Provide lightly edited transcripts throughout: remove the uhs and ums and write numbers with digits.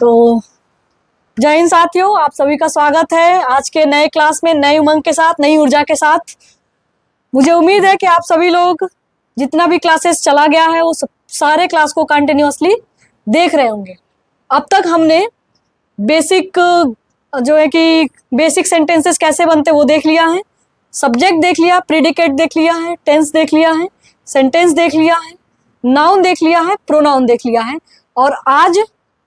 तो जय हिंद साथियों, आप सभी का स्वागत है आज के नए क्लास में, नई उमंग के साथ, नई ऊर्जा के साथ। मुझे उम्मीद है कि आप सभी लोग जितना भी क्लासेस चला गया है वो सारे क्लास को कंटिन्यूअसली देख रहे होंगे। अब तक हमने बेसिक जो है कि बेसिक सेंटेंसेस कैसे बनते वो देख लिया है, सब्जेक्ट देख लिया, प्रीडिकेट देख लिया है, टेंस देख लिया है, सेंटेंस देख लिया है, नाउन देख लिया है, प्रोनाउन देख लिया है। और आज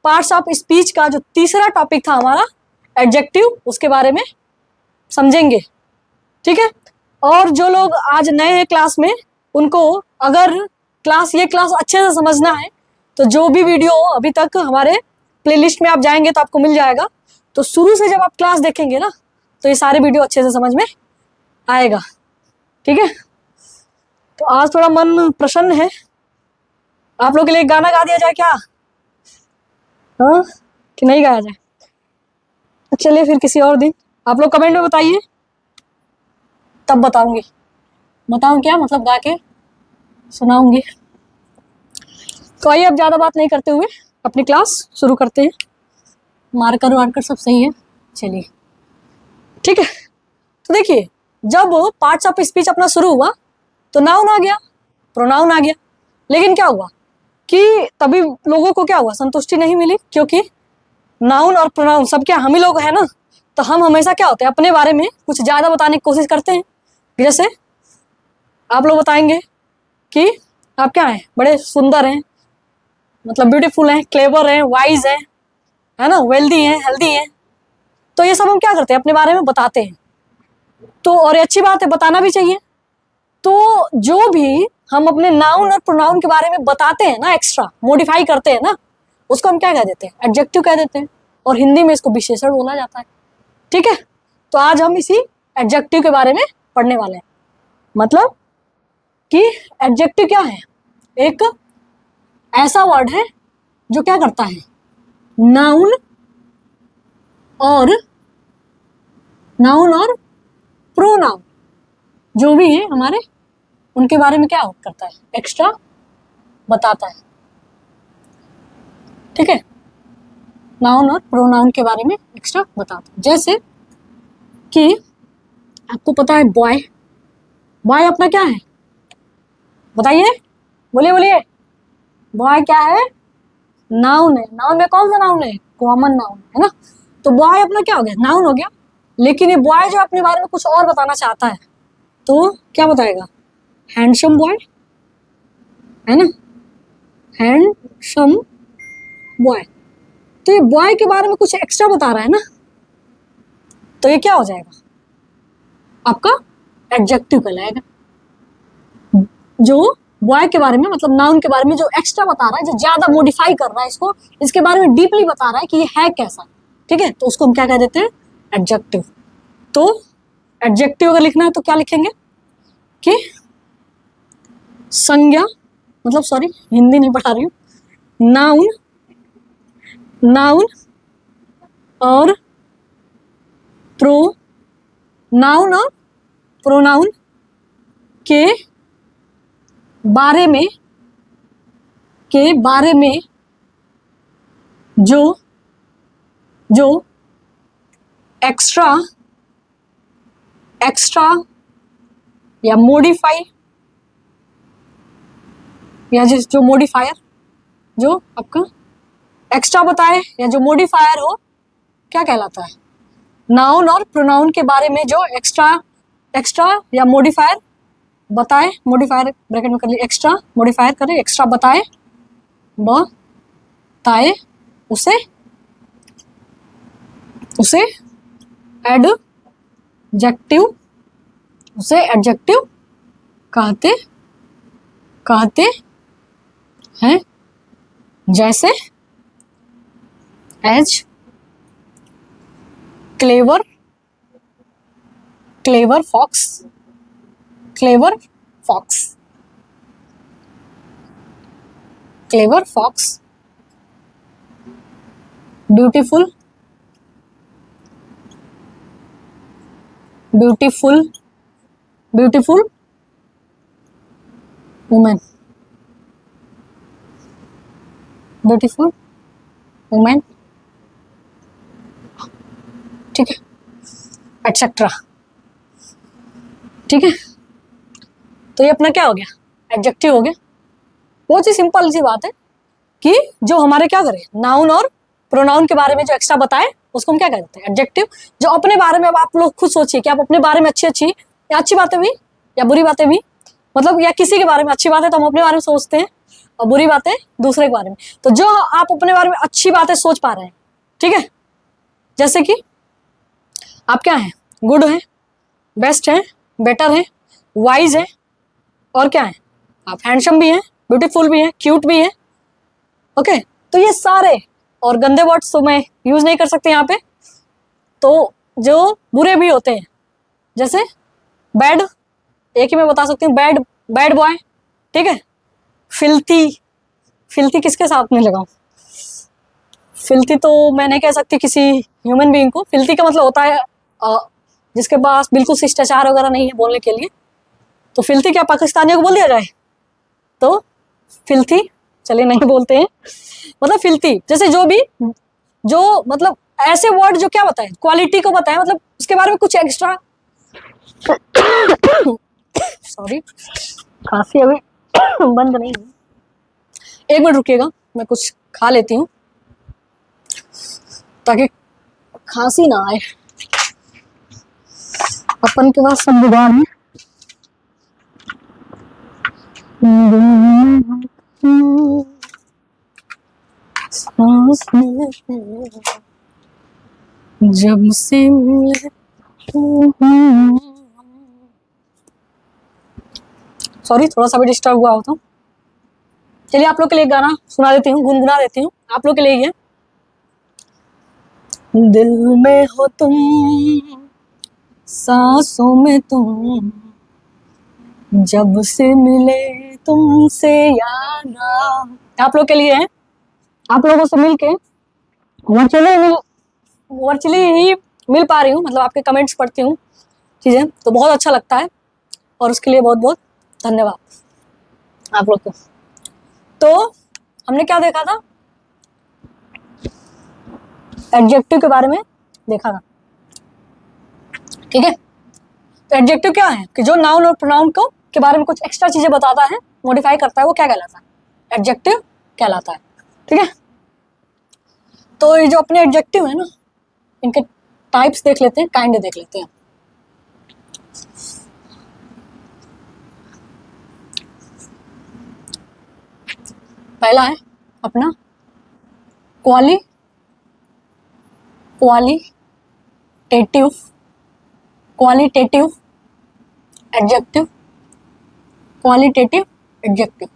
पार्ट्स ऑफ स्पीच का जो तीसरा टॉपिक था हमारा एडजेक्टिव, उसके बारे में समझेंगे। ठीक है। और जो लोग आज नए हैं क्लास में, उनको अगर ये क्लास अच्छे से समझना है तो जो भी वीडियो अभी तक हमारे प्लेलिस्ट में आप जाएंगे तो आपको मिल जाएगा। तो शुरू से जब आप क्लास देखेंगे ना तो ये सारे वीडियो अच्छे से समझ में आएगा। ठीक है। तो आज थोड़ा मन प्रसन्न है। आप लोग के लिए एक गाना गा दिया जाए क्या? हाँ कि नहीं गाया जाए? चलिए फिर किसी और दिन आप लोग कमेंट में बताइए, तब बताऊंगी। बताऊं क्या मतलब, गा के सुनाऊंगी। तो आइए अब ज्यादा बात नहीं करते हुए अपनी क्लास शुरू करते हैं। मार्कर वार्कर सब सही है? चलिए ठीक है। तो देखिए, जब पार्ट्स ऑफ स्पीच अपना शुरू हुआ तो नाउन आ गया, प्रोनाउन आ गया, लेकिन क्या हुआ कि तभी लोगों को क्या हुआ, संतुष्टि नहीं मिली, क्योंकि नाउन और प्रोनाउन सब क्या हम ही लोग हैं ना। तो हम हमेशा क्या होते हैं, अपने बारे में कुछ ज्यादा बताने की कोशिश करते हैं। जैसे आप लोग बताएंगे कि आप क्या हैं, बड़े सुंदर हैं, मतलब ब्यूटीफुल हैं, क्लेवर हैं, वाइज हैं, है ना, वेल्दी हैं, हेल्दी हैं। तो ये सब हम क्या करते हैं, अपने बारे में बताते हैं। तो और ये अच्छी बात है, बताना भी चाहिए। तो जो भी हम अपने नाउन और प्रोनाउन के बारे में बताते हैं ना, एक्स्ट्रा मॉडिफाई करते हैं ना, उसको हम क्या कह देते हैं, एडजेक्टिव कह देते हैं। और हिंदी में इसको विशेषण बोला जाता है। ठीक है। तो आज हम इसी एडजेक्टिव के बारे में पढ़ने वाले हैं। मतलब कि एडजेक्टिव क्या है, एक ऐसा वर्ड है जो क्या करता है, नाउन और प्रोनाउन जो भी है हमारे, उनके बारे में क्या करता है, एक्स्ट्रा बताता है। ठीक है। नाउन और प्रोनाउन के बारे में एक्स्ट्रा बताता है। जैसे कि आपको पता है बॉय, बॉय अपना क्या है, बताइए, बोलिए बोलिए। बॉय क्या है, नाउन है। नाउन में कौन सा नाउन है, कॉमन नाउन है ना। तो बॉय अपना क्या हो गया, नाउन हो गया। लेकिन ये बॉय जो अपने बारे में कुछ और बताना चाहता है तो क्या बताएगा, हैंडसम बॉय, है ना, हैंडसम बॉय। तो ये बॉय के बारे में कुछ एक्स्ट्रा बता रहा है ना, तो ये क्या हो जाएगा, आपका एडजेक्टिव कहलाएगा। जो बॉय के बारे में, मतलब नाउन के बारे में जो एक्स्ट्रा बता रहा है, जो ज्यादा मॉडिफाई कर रहा है इसको, इसके बारे में डीपली बता रहा है कि ये है कैसा। ठीक है। तो उसको हम क्या कह देते हैं, एडजेक्टिव। तो एडजेक्टिव अगर लिखना है तो क्या लिखेंगे कि संज्ञा, मतलब सॉरी हिंदी नहीं पढ़ा रही हूँ, नाउन और प्रोनाउन के बारे में जो एक्स्ट्रा या मॉडिफाई, या जो मॉडिफायर, जो आपका एक्स्ट्रा बताए या जो मॉडिफायर हो, क्या कहलाता है, नाउन और प्रोनाउन के बारे में जो एक्स्ट्रा या मॉडिफायर बताए, मॉडिफायर ब्रैकेट में कर लिए, एक्स्ट्रा मॉडिफायर करें, एक्स्ट्रा बताए उसे एडजेक्टिव कहते हैं। जैसे as clever fox, beautiful women, ठीक है, एटसेट्रा। ठीक है, तो ये अपना क्या हो गया, एडजेक्टिव हो गया। बहुत ही सिंपल सी बात है कि जो हमारे क्या करें, नाउन और प्रोनाउन के बारे में जो एक्स्ट्रा बताए उसको हम क्या कहते हैं, एडजेक्टिव। जो अपने बारे में, अब आप लोग खुद सोचिए कि आप अपने बारे में अच्छी अच्छी या अच्छी बातें भी या बुरी बातें भी, मतलब या किसी के बारे में अच्छी बातें तो हम अपने बारे में सोचते हैं और बुरी बातें दूसरे के बारे में। तो जो आप अपने बारे में अच्छी बातें सोच पा रहे हैं, ठीक है, जैसे कि आप क्या हैं, गुड हैं, बेस्ट हैं, बेटर हैं, वाइज हैं, और क्या है, आप हैंडसम भी हैं, ब्यूटीफुल भी हैं, क्यूट भी हैं। ओके, तो ये सारे, और गंदे वर्ड्स तो मैं यूज नहीं कर सकते यहाँ पे। तो जो बुरे भी होते हैं, जैसे बैड, एक ही मैं बता सकती हूँ, बैड, बैड बॉय, ठीक है। फिल्थी, फिल्थी किसके साथ में लगाऊं, फिल्थी तो मैं नहीं कह सकती किसी ह्यूमन बीइंग को। फिल्थी का मतलब होता है जिसके पास बिल्कुल शिष्टाचार वगैरह नहीं है बोलने के लिए। तो फिल्थी क्या पाकिस्तानियों को बोल दिया जाए, तो फिल्थी चलिए नहीं बोलते हैं। मतलब फिल्थी जैसे जो भी, जो मतलब ऐसे वर्ड जो क्या बताए, क्वालिटी को बताए, मतलब उसके बारे में कुछ एक्स्ट्रा सॉरी, खांसी अभी बंद नहीं हुई, एक मिनट रुकिएगा, मैं कुछ खा लेती हूँ ताकि खांसी ना आए। अपन के पास सब जुगाड़ है। जब से सॉरी, थोड़ा सा भी डिस्टर्ब हुआ हो तो चलिए आप लोग के लिए गाना सुना देती हूँ, गुनगुना देती हूँ आप लोग के लिए। ये दिल में हो तुम, सांसों में तुम, जब से मिले तुमसे याद। आप लोग के लिए है, आप लोगों से मिलके वर्चुअली ही मिल पा रही हूँ, मतलब आपके कमेंट्स पढ़ती हूँ चीजें, तो बहुत अच्छा लगता है और उसके लिए बहुत बहुत धन्यवाद आप लोग को। तो हमने क्या देखा था, एडजेक्टिव के बारे में देखा था, ठीक है। तो एडजेक्टिव क्या है कि जो नाउन और प्रोनाउन को के बारे में कुछ एक्स्ट्रा चीजें बताता है, मॉडिफाई करता है, वो क्या कहलाता है, एडजेक्टिव कहलाता है, ठीक है। तो ये जो अपने एडजेक्टिव है ना, इनके टाइप्स देख लेते हैं, काइंड देख लेते हैं। पहला है अपना क्वालिटेटिव एडजेक्टिव, क्वालिटेटिव एडजेक्टिव।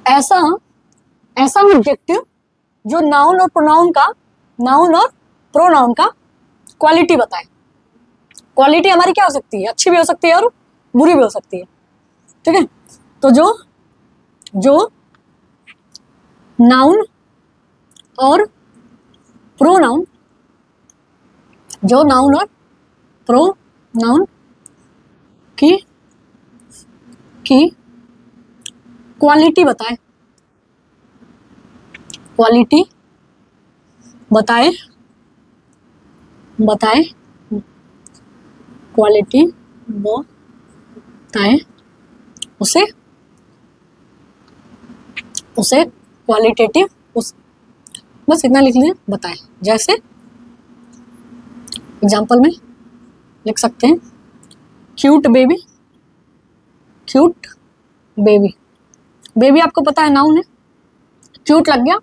ऐसा एडजेक्टिव जो नाउन और प्रोनाउन का क्वालिटी बताए। क्वालिटी हमारी क्या हो सकती है, अच्छी भी हो सकती है और बुरी भी हो सकती है, ठीक है। तो जो नाउन और प्रोनाउन, जो नाउन और प्रोनाउन की क्वालिटी बताए, क्वालिटी बताए क्वालिटी बताए, उसे क्वालिटेटिव, बस इतना लिख लीजिए, बताए। जैसे एग्जाम्पल में लिख सकते हैं, क्यूट बेबी, बेबी आपको पता है नाउन है, क्यूट लग गया,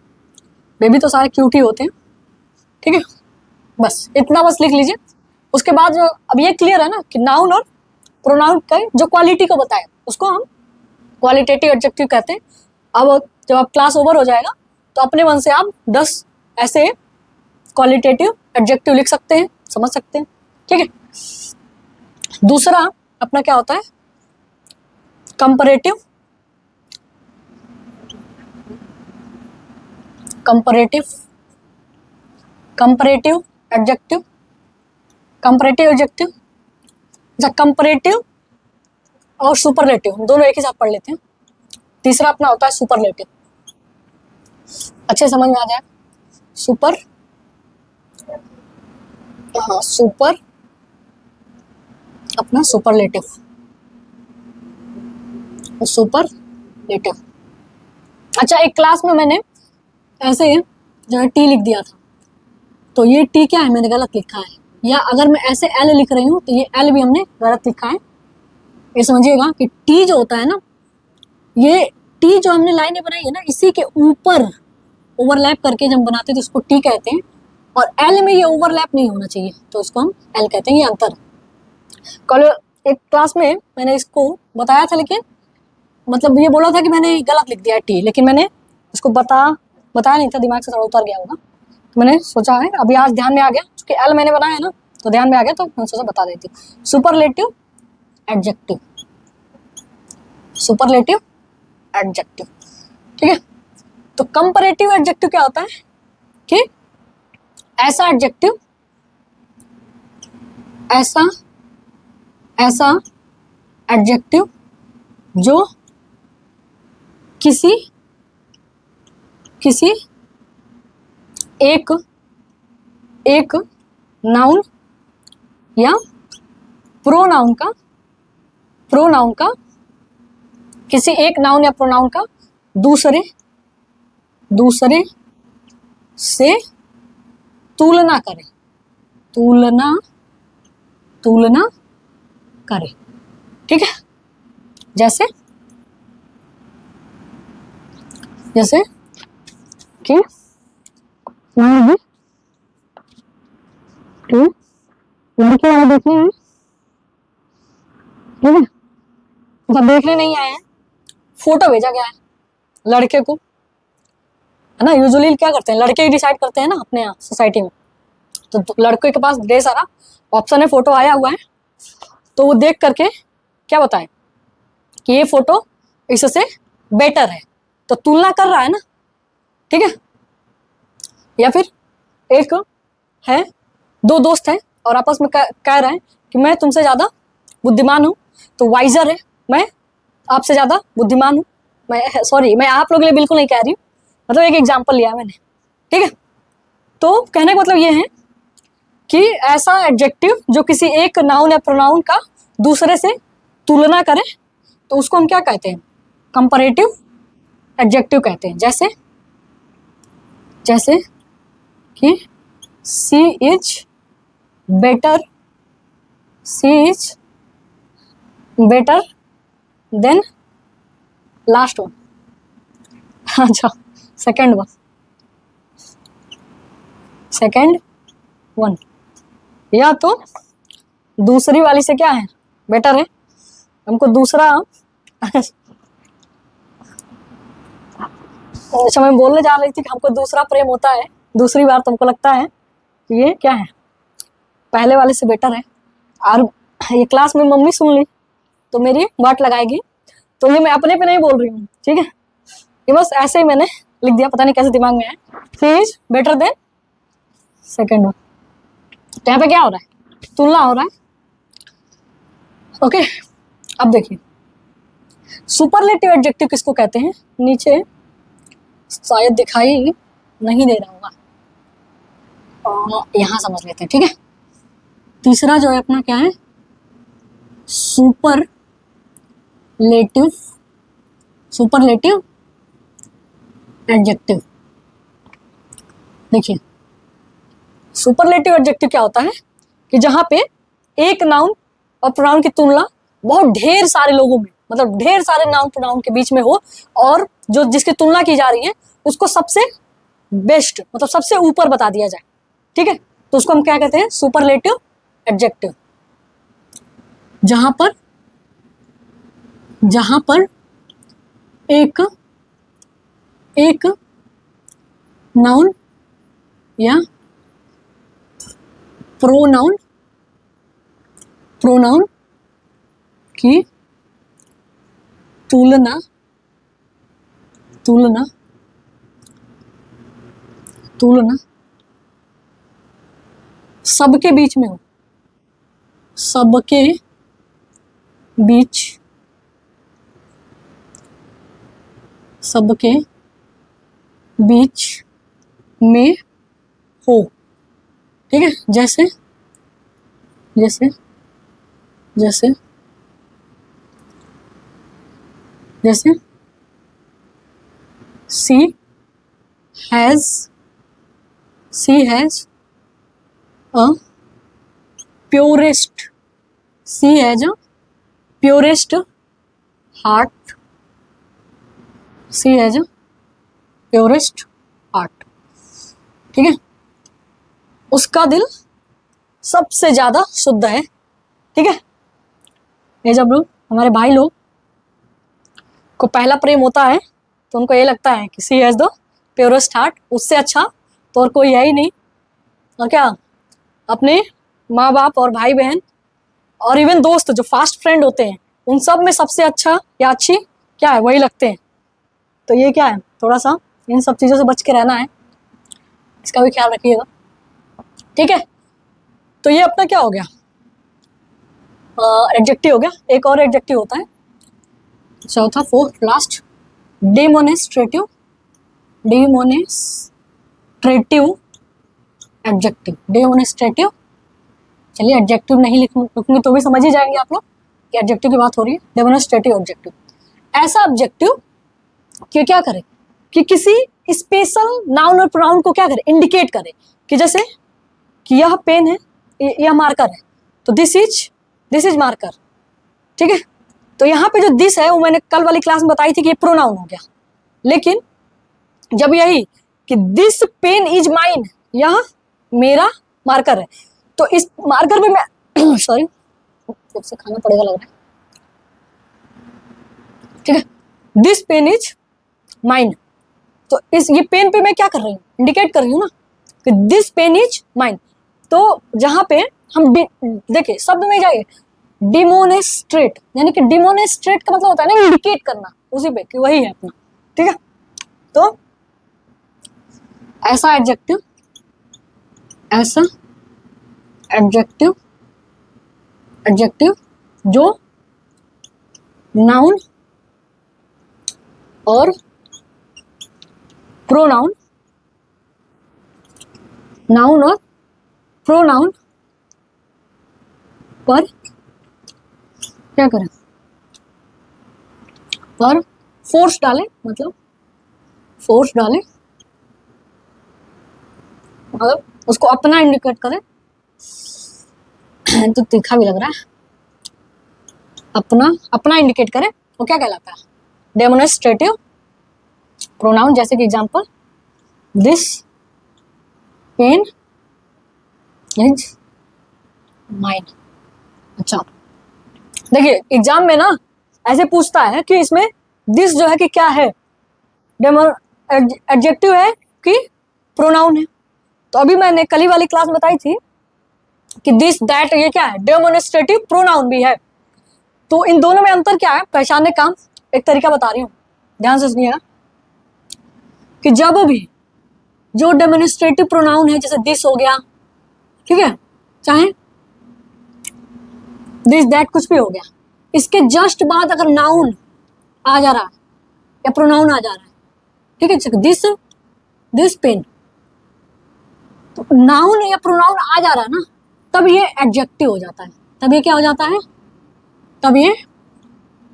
बेबी तो सारे क्यूट ही होते हैं, ठीक है। बस इतना बस लिख लीजिए। उसके बाद जो अब ये क्लियर है ना कि नाउन और प्रोनाउन का जो क्वालिटी को बताए उसको हम क्वालिटेटिव एडजेक्टिव कहते हैं। अब जब आप क्लास ओवर हो जाएगा तो अपने मन से आप 10 ऐसे क्वालिटेटिव एडजेक्टिव लिख सकते हैं, समझ सकते हैं, ठीक है। दूसरा अपना क्या होता है, कंपैरेटिव एडजेक्टिव, अच्छा कंपैरेटिव और सुपरलेटिव दोनों एक ही साथ पढ़ लेते हैं। तीसरा अपना होता है सुपरलेटिव, अच्छे समझ में आ जाए, सुपरलेटिव हाँ, सुपर, अपना सुपरलेटिव, सुपरलेटिव। अच्छा, एक क्लास में मैंने ऐसे जो है टी लिख दिया था, तो ये टी क्या है, मैंने गलत लिखा है, या अगर मैं ऐसे एल लिख रही हूँ तो ये एल भी हमने गलत लिखा है। ये समझिएगा कि टी जो होता है ना, ये टी जो हमने लाइनें बनाई है ना, इसी के ऊपर ओवरलैप करके जब बनाते हैं तो इसको टी कहते हैं, और एल में ये ओवरलैप नहीं होना चाहिए, तो इसको हम एल कहते हैं। ये अंतर। कल एक क्लास में मैंने इसको बताया था, लेकिन मतलब ये बोला था कि मैंने गलत लिख दिया टी, लेकिन मैंने इसको बताया नहीं था, दिमाग से थोड़ा उतर गया होगा, तो मैंने सोचा है अभी आज ध्यान में आ गया, क्योंकि एल मैंने बनाया है ना, तो ध्यान में आ गया, तो मैंने सोचा बता देती हूँ। सुपरलेटिव एडजेक्टिव, सुपरलेटिव एडजेक्टिव, ठीक है। तो कंपैरेटिव एडजेक्टिव क्या होता है कि ऐसा एडजेक्टिव, ऐसा एडजेक्टिव जो किसी एक नाउन या प्रोनाउन का किसी एक नाउन या प्रोनाउन का दूसरे से तुलना करे, ठीक है। जैसे कि लड़के वाले देखने हैं, ठीक है, मतलब देखने नहीं आए हैं, फोटो भेजा गया है लड़के को, है ना। यूजुअली क्या करते हैं, लड़के ही डिसाइड करते हैं ना अपने यहाँ सोसाइटी में, तो लड़के के पास ढेर सारा ऑप्शन है, फोटो आया हुआ है, तो वो देख करके क्या बताए कि ये फोटो इससे बेटर है, तो तुलना कर रहा है ना, ठीक है। या फिर एक है, दो दोस्त हैं और आपस में कह रहे हैं कि मैं तुमसे ज्यादा बुद्धिमान हूँ, तो वाइजर है, मैं आपसे ज्यादा बुद्धिमान हूँ, मैं आप लोगों के लिए बिल्कुल नहीं कह रही हूँ, मतलब एक एग्जाम्पल लिया मैंने, ठीक है। तो कहने का मतलब ये है कि ऐसा एडजेक्टिव जो किसी एक नाउन या प्रोनाउन का दूसरे से तुलना करे, तो उसको हम क्या कहते हैं, कंपैरेटिव एडजेक्टिव कहते हैं। जैसे कि C is better than last one. अच्छा, सेकेंड वन, या तो दूसरी वाली से क्या है, बेटर है, हमको दूसरा अच्छा, मैं बोलने जा रही थी कि हमको दूसरा प्रेम होता है दूसरी बार, तुमको लगता है कि ये क्या है, पहले वाले से बेटर है, और ये क्लास में मम्मी सुन ली तो मेरी वाट लगाएगी, तो ये मैं अपने पे नहीं बोल रही हूँ, ठीक है, ये बस ऐसे ही मैंने लिख दिया, पता नहीं कैसे दिमाग में है। C is better than second one, तो यहाँ पे क्या हो रहा है, तुलना हो रहा है, ओके। अब देखिए सुपरलेटिव एडजेक्टिव किसको कहते हैं, नीचे शायद दिखाई नहीं दे रहा होगा, यहां समझ लेते हैं, ठीक है। तीसरा जो है अपना क्या है, सुपरलेटिव एडजेक्टिव। देखिए सुपरलेटिव एडजेक्टिव क्या होता है कि जहां पे एक नाउन और प्रोनाउन की तुलना बहुत ढेर सारे लोगों में, मतलब ढेर सारे नाउन प्रोनाउन के बीच में हो, और जो जिसकी तुलना की जा रही है उसको सबसे बेस्ट, मतलब सबसे ऊपर बता दिया जाए, ठीक है, तो उसको हम क्या कहते हैं, सुपरलेटिव एडजेक्टिव। जहां पर एक नाउन या प्रोनाउन की तुलना सबके बीच में हो, सबके बीच में हो, ठीक है। जैसे जैसे जैसे जैसे C has a purest purest heart, C has a purest heart, ठीक है। उसका दिल सबसे ज्यादा शुद्ध है, ठीक है। ये जब हमारे भाई लोग को पहला प्रेम होता है तो उनको ये लगता है कि सी हैज द प्योरेस्ट हार्ट, उससे अच्छा तो और कोई है ही नहीं। और क्या, अपने माँ बाप और भाई बहन और इवन दोस्त जो फास्ट फ्रेंड होते हैं उन सब में सबसे अच्छा या अच्छी क्या है, वही लगते हैं। तो ये क्या है, थोड़ा सा इन सब चीज़ों से बच के रहना है, इसका भी ख्याल रखिएगा, ठीक है। तो ये अपना क्या हो गया, एडजेक्टिव हो गया। एक और एडजेक्टिव होता है, चौथा फोर्थ लास्ट, डेमोनेस्ट्रेटिव एडजेक्टिव। डेमोनेस्ट्रेटिव, चलिए एडजेक्टिव नहीं लिखूंगी तो भी समझ ही जाएंगे आप लोग कि एडजेक्टिव की बात हो रही है। डेमोनेस्ट्रेटिव एडजेक्टिव, ऐसा एडजेक्टिव कि क्या करे कि किसी स्पेशल नाउन और प्रोनाउन को क्या करे, इंडिकेट करे, कि जैसे कि यह पेन है, यह मार्कर है, तो दिस इज मार्कर, ठीक है। तो यहाँ पे जो दिस है वो मैंने कल वाली क्लास में बताई थी कि ये प्रोनाउन हो गया। लेकिन जब यही कि दिस पेन इज माइन, यह मेरा मार्कर है, तो इस मार्कर पे मैं सॉरी फिर से खाना पड़ेगा लग रहा है, ठीक है। दिस पेन इज माइन, तो इस ये पेन पे मैं क्या कर रही हूँ, इंडिकेट कर रही हूँ ना कि दिस पेन इज माइन। तो जहां पे हम देखिए शब्द में जाइए, डिमोनेस्ट्रेट, यानी कि डिमोनेस्ट्रेट का मतलब होता है ना इंडिकेट करना, उसी पे कि वही है अपना, ठीक है। तो ऐसा एडजेक्टिव जो नाउन और प्रोनाउन पर क्या करें, पर फोर्स डालें, मतलब फोर्स डालें, मतलब उसको अपना इंडिकेट करें। तो तीखा भी लग रहा है, अपना इंडिकेट करें, वो क्या कहलाता है, डेमोनेस्ट्रेटिव प्रोनाउन। जैसे कि example, this pen is mine. अच्छा देखिए एग्जाम में ना ऐसे पूछता है कि इसमें दिस जो है कि क्या है, एडजेक्टिव है कि प्रोनाउन है। तो अभी मैंने कल वाली क्लास में बताई थी कि दिस दैट ये क्या है, डेमोनेस्ट्रेटिव प्रोनाउन भी है। तो इन दोनों में अंतर क्या है पहचानने का एक तरीका बता रही हूँ, ध्यान से सुनिएगा। कि जब भी जो डेमोनेस्ट्रेटिव प्रोनाउन है, जैसे दिस हो गया, ठीक है, चाहे दिस दैट कुछ भी हो गया, इसके जस्ट बाद अगर नाउन आ जा रहा है या प्रोनाउन आ जा रहा है, ठीक है, दिस पेन, तो नाउन या प्रोनाउन आ जा रहा है ना, तब ये एडजेक्टिव हो जाता है। तब ये क्या हो जाता है, तब ये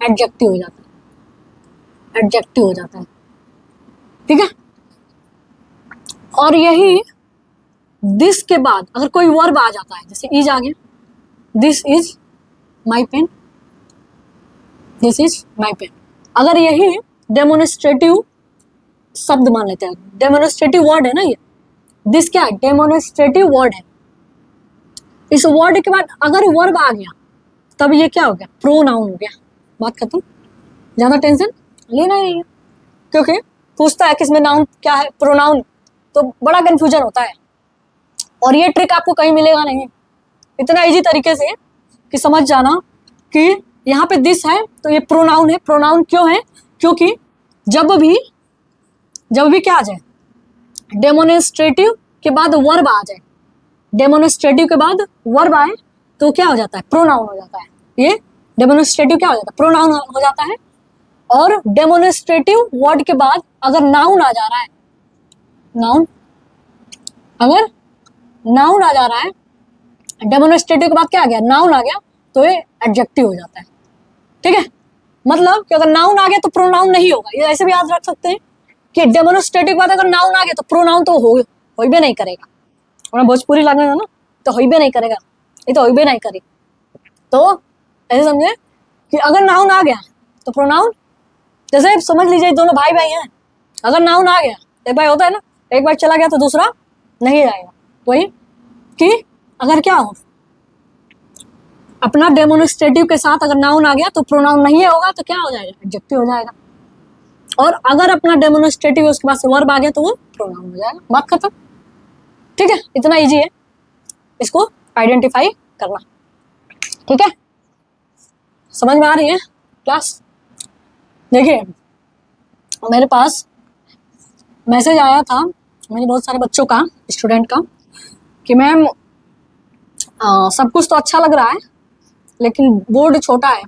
एडजेक्टिव हो जाता है, एडजेक्टिव हो जाता है, ठीक है। और यही दिस के बाद अगर कोई वर्ब आ जाता है, जैसे इज आ गया, this is my pen, this is my pen, अगर यही डेमोनेस्ट्रेटिव शब्द मान लेते हैं, डेमोनेस्ट्रेटिव वर्ड है ना ये, दिस क्या है, डेमोनेस्ट्रेटिव वर्ड है। इस वर्ड के बाद अगर वर्ब आ गया तब ये क्या हो गया, प्रोनाउन हो गया, बात खत्म, ज्यादा टेंशन लेना नहीं है। क्योंकि पूछता है किसमें नाउन क्या है, प्रोनाउन, तो बड़ा कंफ्यूजन होता है। और ये ट्रिक आपको कहीं मिलेगा नहीं, इतना इजी तरीके से कि समझ जाना कि यहाँ पे दिस है तो ये प्रोनाउन है। प्रोनाउन क्यों है, क्योंकि जब भी क्या आ जाए, डेमोनेस्ट्रेटिव के बाद वर्ब आ जाए, डेमोनेस्ट्रेटिव के बाद वर्ब आए तो क्या हो जाता है, प्रोनाउन हो जाता है। ये डेमोनेस्ट्रेटिव क्या हो जाता है, प्रोनाउन हो जाता है। और डेमोनेस्ट्रेटिव वर्ड के बाद अगर नाउन आ जा रहा है, अगर नाउन आ जा रहा है डेमोन्स्ट्रेटिव के बाद क्या आ गया, नाउन आ गया, तो ये एडजेक्टिव हो जाता है। ठीक है, मतलब कि अगर नाउन आ गया तो प्रोनाउन नहीं होगा। ये ऐसे भी याद रख सकते हैं कि डेमोन्स्ट्रेटिव के बाद अगर नाउन आ गया तो प्रोनाउन तो हो भी नहीं करेगा। और भोजपुरी लैंग्वेज है ना, तो हो भी नहीं करेगा, ये तो हो भी नहीं करेगा। तो ऐसे समझे कि अगर नाउन आ गया तो प्रोनाउन, जैसे समझ लीजिए दोनों भाई भाई हैं, अगर नाउन आ गया, एक भाई होता है ना, एक भाई चला गया तो दूसरा नहीं आएगा। वही कि अगर क्या हो, अपना डेमोन्स्ट्रेटिव के साथ अगर नाउन आ गया तो प्रोनाउन नहीं होगा, तो क्या हो जाएगा, एडजेक्टिव हो जाएगा। और अगर अपना डेमोन्स्ट्रेटिव उसके पास वर्ब आ गया तो वो प्रोनाउन हो जाएगा। बात खत्म। ठीक है, इतना इजी है इसको आइडेंटिफाई करना। ठीक है, समझ में आ रही है क्लास? देखिए, मेरे पास मैसेज आया था मेरे बहुत सारे बच्चों का, स्टूडेंट का, कि मैम सब कुछ तो अच्छा लग रहा है लेकिन बोर्ड छोटा है,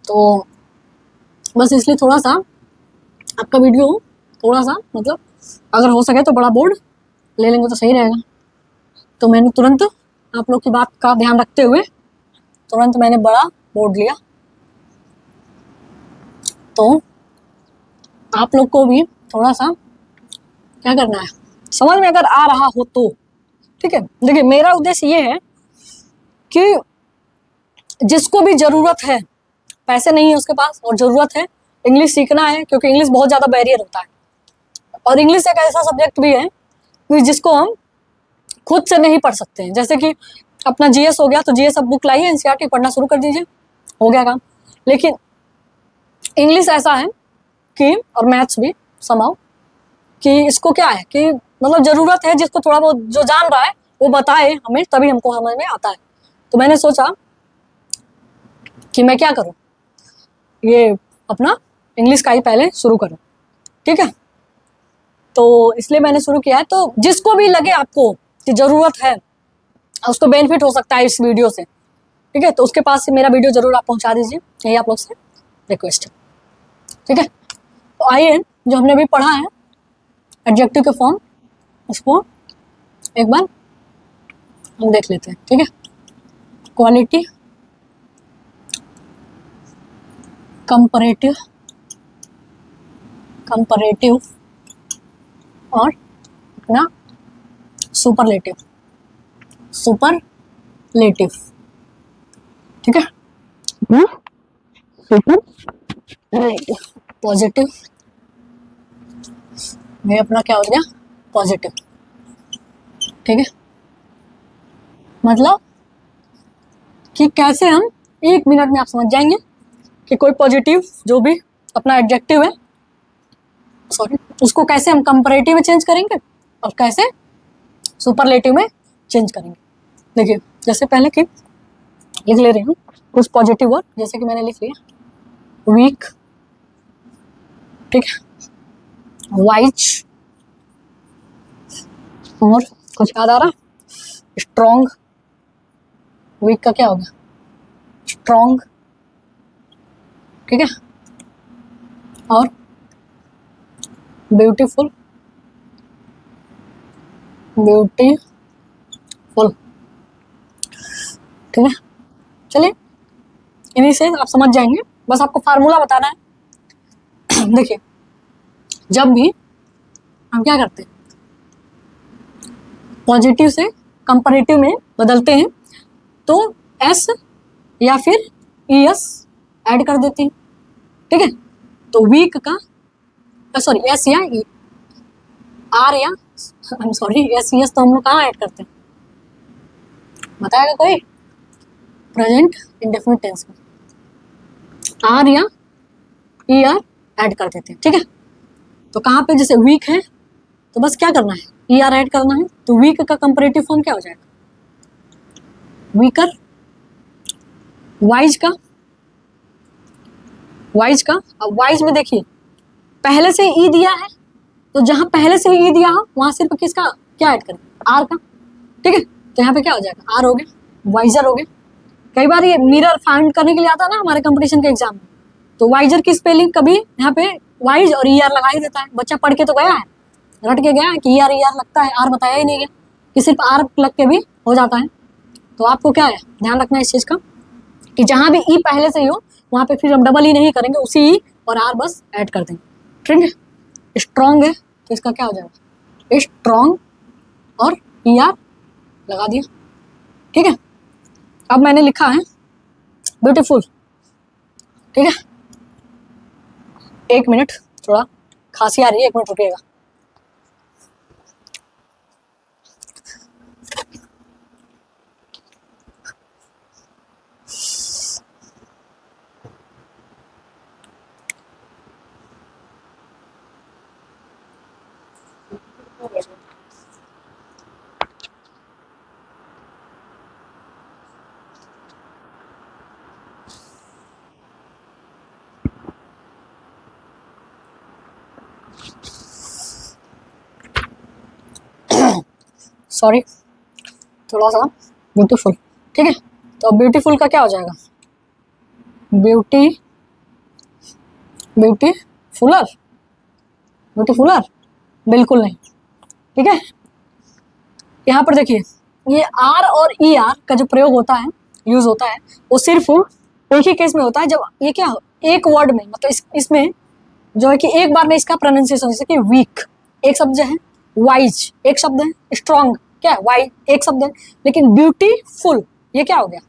तो बस इसलिए थोड़ा सा आपका वीडियो थोड़ा सा मतलब अगर हो सके तो बड़ा बोर्ड ले लेंगे तो सही रहेगा। तो मैंने तुरंत आप लोग की बात का ध्यान रखते हुए तुरंत मैंने बड़ा बोर्ड लिया। तो आप लोग को भी थोड़ा सा क्या करना है, समझ में अगर आ रहा हो तो ठीक है। देखिए, मेरा उद्देश्य ये है कि जिसको भी जरूरत है, पैसे नहीं है उसके पास और जरूरत है, इंग्लिश सीखना है, क्योंकि इंग्लिश बहुत ज़्यादा बैरियर होता है और इंग्लिश एक ऐसा सब्जेक्ट भी है कि जिसको हम खुद से नहीं पढ़ सकते हैं। जैसे कि अपना जीएस हो गया, तो जीएस अब बुक लाइए, एनसीईआरटी पढ़ना शुरू कर दीजिए, हो गया काम। लेकिन इंग्लिश ऐसा है कि, और मैथ्स भी समाओ, कि इसको क्या है कि मतलब ज़रूरत है जिसको थोड़ा बहुत जो जान रहा है वो बताए हमें, तभी हमको समझ में आता है। तो मैंने सोचा कि मैं क्या करूं, ये अपना इंग्लिश का ही पहले शुरू करूं। ठीक है, तो इसलिए मैंने शुरू किया है। तो जिसको भी लगे आपको कि ज़रूरत है, उसको बेनिफिट हो सकता है इस वीडियो से, ठीक है, तो उसके पास से मेरा वीडियो ज़रूर आप पहुंचा दीजिए, यही आप लोग से रिक्वेस्ट है। ठीक है, तो आइए जो हमने अभी पढ़ा है एडजेक्टिव के फॉर्म, उसको एक बार हम देख लेते हैं। ठीक है, क्वालिटी, कंपैरेटिव, कंपैरेटिव और अपना सुपरलेटिव, सुपरलेटिव। ठीक है, सुपरलेटिव, पॉजिटिव, ये अपना क्या हो गया, पॉजिटिव। ठीक है, मतलब कि कैसे हम, एक मिनट में आप समझ जाएंगे कि कोई पॉजिटिव जो भी अपना एडजेक्टिव है, सॉरी, उसको कैसे हम कंपैरेटिव में चेंज करेंगे और कैसे सुपरलेटिव में चेंज करेंगे। देखिए, जैसे पहले कि लिख ले रही हूँ कुछ पॉजिटिव वर्ड, जैसे कि मैंने लिख लिया वीक, ठीक है, वाइज, और कुछ याद आ रहा, स्ट्रॉन्ग, वीक का क्या होगा, स्ट्रॉन्ग, ठीक है, और ब्यूटीफुल, ब्यूटीफुल। ठीक है, चलिए इन्हीं से आप समझ जाएंगे, बस आपको फार्मूला बताना है। देखिए, जब भी हम क्या करते हैं, पॉजिटिव से कंपैरेटिव में बदलते हैं तो एस या फिर ईएस ऐड कर देते हैं। ठीक है, तो वीक का, सॉरी, एस या ई, आर या, I am sorry, S ES तो हम लोग कहाँ ऐड करते हैं, बताएगा कोई? प्रेजेंट इंडेफिनिट टेंस में आर या ई आर ऐड कर देते हैं। ठीक है, तो कहाँ पे जैसे वीक है तो बस क्या करना है, ई आर ऐड करना है, तो वीक का कंपैरेटिव फॉर्म क्या हो जाएगा, वीकर। वाइज का, वाइज का, अब वाइज में देखिए पहले से ई दिया है, तो जहां पहले से ई दिया हो वहां सिर्फ किसका क्या ऐड करें, आर का। ठीक है, तो यहाँ पे क्या हो जाएगा, आर हो गया, वाइजर हो गया। कई बार ये मिरर फाइंड करने के लिए आता है ना हमारे कंपटीशन के एग्जाम में, तो वाइजर की स्पेलिंग कभी यहाँ पे वाइज और ई आर लगा ही देता है, बच्चा पढ़ के तो गया है, रट के गया है कि ई आर लगता है, आर बताया ही नहीं गया, कि सिर्फ आर लग के भी हो जाता है। तो आपको क्या है ध्यान रखना है इस चीज का कि जहां भी ई पहले से ही हो वहां पे फिर हम डबल ई नहीं करेंगे, उसी ई और आर बस ऐड कर देंगे। ठीक है, स्ट्रॉन्ग है तो इसका क्या हो जाएगा स्ट्रॉन्ग और ई आर लगा दिया। ठीक है, अब मैंने लिखा है ब्यूटीफुल। ठीक है, एक मिनट, थोड़ा खांसी आ रही है, एक मिनट रुकिएगा। सॉरी, थोड़ा सा ब्यूटीफुल। ठीक है, तो ब्यूटीफुल का क्या हो जाएगा ब्यूटीफुलर बिल्कुल नहीं। ठीक है, यहाँ पर देखिए ये आर और ई आर का जो प्रयोग होता है, यूज होता है, वो सिर्फ एक ही केस में होता है जब ये क्या हो एक वर्ड में, मतलब इसमें जो है कि एक बार में इसका प्रोनाउंसिएशन, जैसे कि वीक एक शब्द है, वाइज एक शब्द है, स्ट्रॉन्ग क्या है वाई एक शब्द है, लेकिन ब्यूटीफुल ये क्या हो गया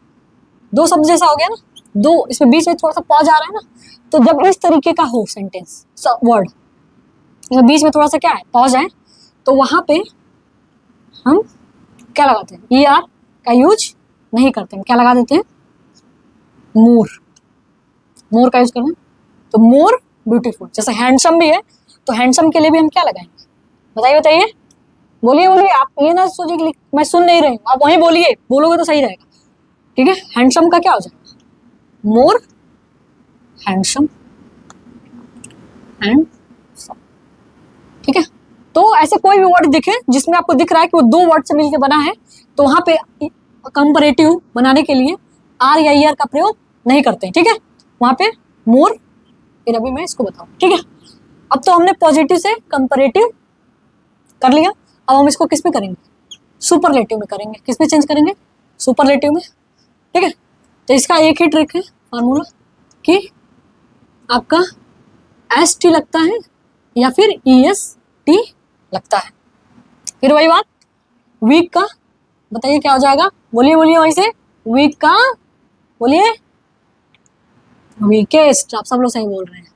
दो शब्द जैसा हो गया ना, दो इसमें बीच में थोड़ा सा पॉज आ रहा है ना। तो जब इस तरीके का हो सेंटेंस वर्ड बीच में थोड़ा सा क्या है पॉज है, तो वहां पे हम क्या लगाते हैं ई आर का यूज नहीं करते हैं, क्या लगा देते हैं मोर का यूज करते हैं। तो मोर ब्यूटीफुल, जैसे हैंडसम भी है तो हैंडसम के लिए भी हम क्या लगाएंगे बताइए बोलिए आप ये ना सोचिए कि मैं सुन नहीं रही हूँ, आप वहीं बोलोगे तो सही रहेगा। ठीक है, हैंडसम का क्या हो जाएगा मोर हैंडसम हैंडसम। ठीक है, तो ऐसे कोई भी वर्ड दिखे जिसमें आपको दिख रहा है कि वो दो वर्ड से मिलकर बना है, तो वहां पे कंपैरेटिव बनाने के लिए आर या ई आर का प्रयोग नहीं करते हैं। ठीक है, वहां पे मोर, फिर अभी मैं इसको बताऊं। ठीक है, अब तो हमने पॉजिटिव से कंपैरेटिव कर लिया, अब हम इसको किस में करेंगे सुपरलेटिव में करेंगे। किस में चेंज करेंगे सुपरलेटिव में। ठीक है, तो इसका एक ही ट्रिक है फार्मूला कि आपका एस टी लगता है या फिर ई एस टी लगता है। फिर वही बात वीक का बताइए क्या हो जाएगा, बोलिए वहीं से वीक का बोलिए वीकेस्ट। आप सब लोग सही बोल रहे हैं।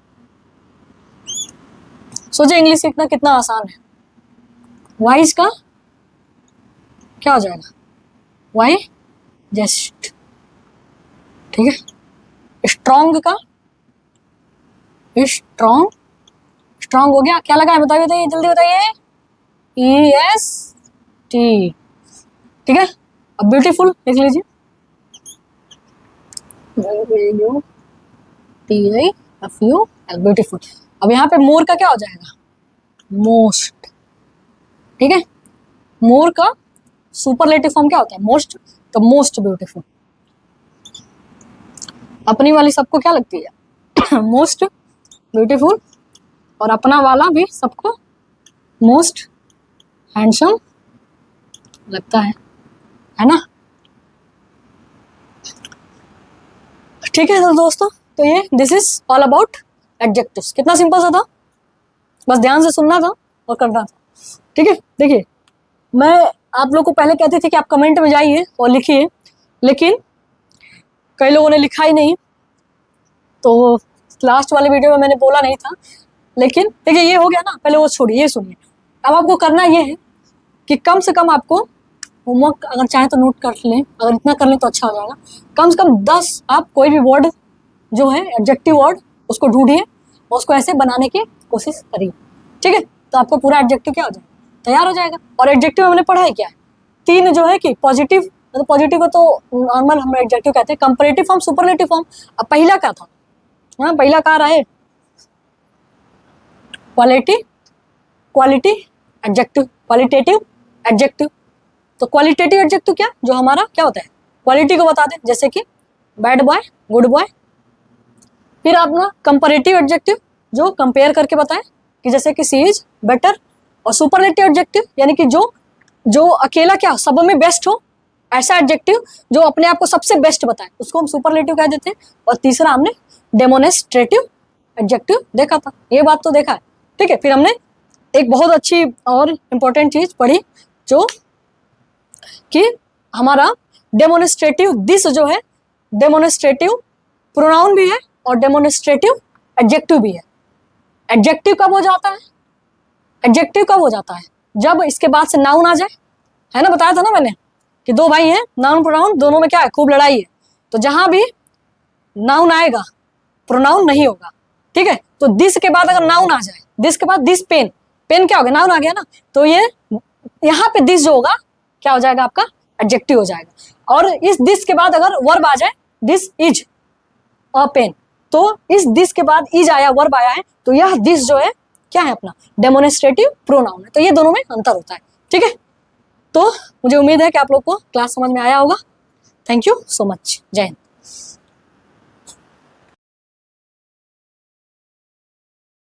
सोचिए इंग्लिश सीखना कितना आसान है। वाइज का क्या हो जाएगा वाई जस्ट। ठीक है, स्ट्रॉन्ग का स्ट्रॉन्ग हो गया, क्या लगा है बताइए जल्दी बताइए ई एस टी। ठीक है, अब ब्यूटीफुल लिख लीजिए ब्यूटीफुल। अब यहाँ पे मोर का क्या हो जाएगा मोस्ट। ठीक है, मोर का सुपरलेटिव फॉर्म क्या होता है मोस्ट, तो मोस्ट ब्यूटीफुल। अपनी वाली सबको क्या लगती है मोस्ट ब्यूटीफुल, और अपना वाला भी सबको मोस्ट हैंडसम लगता है ना। ठीक है तो दोस्तों, तो ये this is all about adjectives. कितना सिंपल सा था, बस ध्यान से सुनना था और करना था। ठीक है, देखिए मैं आप लोग को पहले कहती थी कि आप कमेंट में जाइए और लिखिए, लेकिन कई लोगों ने लिखा ही नहीं, तो लास्ट वाले वीडियो में मैंने बोला नहीं था। लेकिन देखिए ये हो गया ना, पहले वो छोड़िए, ये सुनिए। अब आपको करना ये है कि कम से कम आपको होमवर्क अगर चाहें तो नोट कर लें, अगर इतना कर लें तो अच्छा हो जाएगा। कम से कम 10 आप कोई भी वर्ड जो है एडजेक्टिव वर्ड उसको ढूंढिए और उसको ऐसे बनाने की कोशिश करिए। ठीक है, तो आपको पूरा एडजेक्टिव क्या हो जाएगा तैयार हो जाएगा। और एडजेक्टिव में हमने पढ़ा है क्या है, 3 जो है कि पॉजिटिव, मतलब पॉजिटिव को तो नॉर्मल हम एडजेक्टिव कहते हैं, कंपैरेटिव फॉर्म सुपरलेटिव फॉर्म। अब पहला क्या था, हाँ पहला कहाँ रहा है क्वालिटी एडजेक्टिव, क्वालिटेटिव एडजेक्टिव। तो क्वालिटेटिव एडजेक्टिव क्या, जो हमारा क्या होता है क्वालिटी को बता दे, जैसे कि बैड बॉय गुड बॉय। फिर अपना कंपैरेटिव एडजेक्टिव जो कंपेयर करके बताए कि जैसे कि सी इज बेटर। और सुपरलेटिव एडजेक्टिव यानी कि जो अकेला क्या सब में बेस्ट हो, ऐसा एडजेक्टिव जो अपने आप को सबसे बेस्ट बताए, उसको हम सुपरलेटिव कह देते हैं। और तीसरा हमने डेमोनेस्ट्रेटिव एडजेक्टिव देखा था, ये बात तो देखा है, ठीक है। फिर हमने एक बहुत अच्छी और इम्पोर्टेंट चीज पढ़ी, जो कि हमारा डेमोनेस्ट्रेटिव दिस जो है, डेमोनेस्ट्रेटिव प्रोनाउन भी है और डेमोनेस्ट्रेटिव एडजेक्टिव भी है। एडजेक्टिव कब हो जाता है? एडजेक्टिव कब हो जाता है? जब इसके बाद से नाउन आ जाए, है ना, बताया था ना मैंने कि दो भाई हैं, नाउन प्रोनाउन दोनों में क्या है, खूब लड़ाई है। तो जहां भी नाउन आएगा प्रोनाउन नहीं होगा, ठीक है। तो दिस के बाद अगर नाउन आ जाए, दिस के बाद दिस पेन, पेन क्या हो गया, नाउन आ गया ना, तो ये यहाँ पे दिस जो होगा क्या हो जाएगा, आपका एडजेक्टिव हो जाएगा। और इस दिस के बाद अगर वर्ब आ जाए, दिस इज अ पेन, तो इस दिस के बाद इज आया, वर्ब आया है, तो यह दिस जो है क्या है, अपना डेमोनेस्ट्रेटिव प्रोनाउन है। तो ये दोनों में अंतर होता है, ठीक है। तो मुझे उम्मीद है कि आप लोग को क्लास समझ में आया होगा। थैंक यू सो मच, जय हिंद।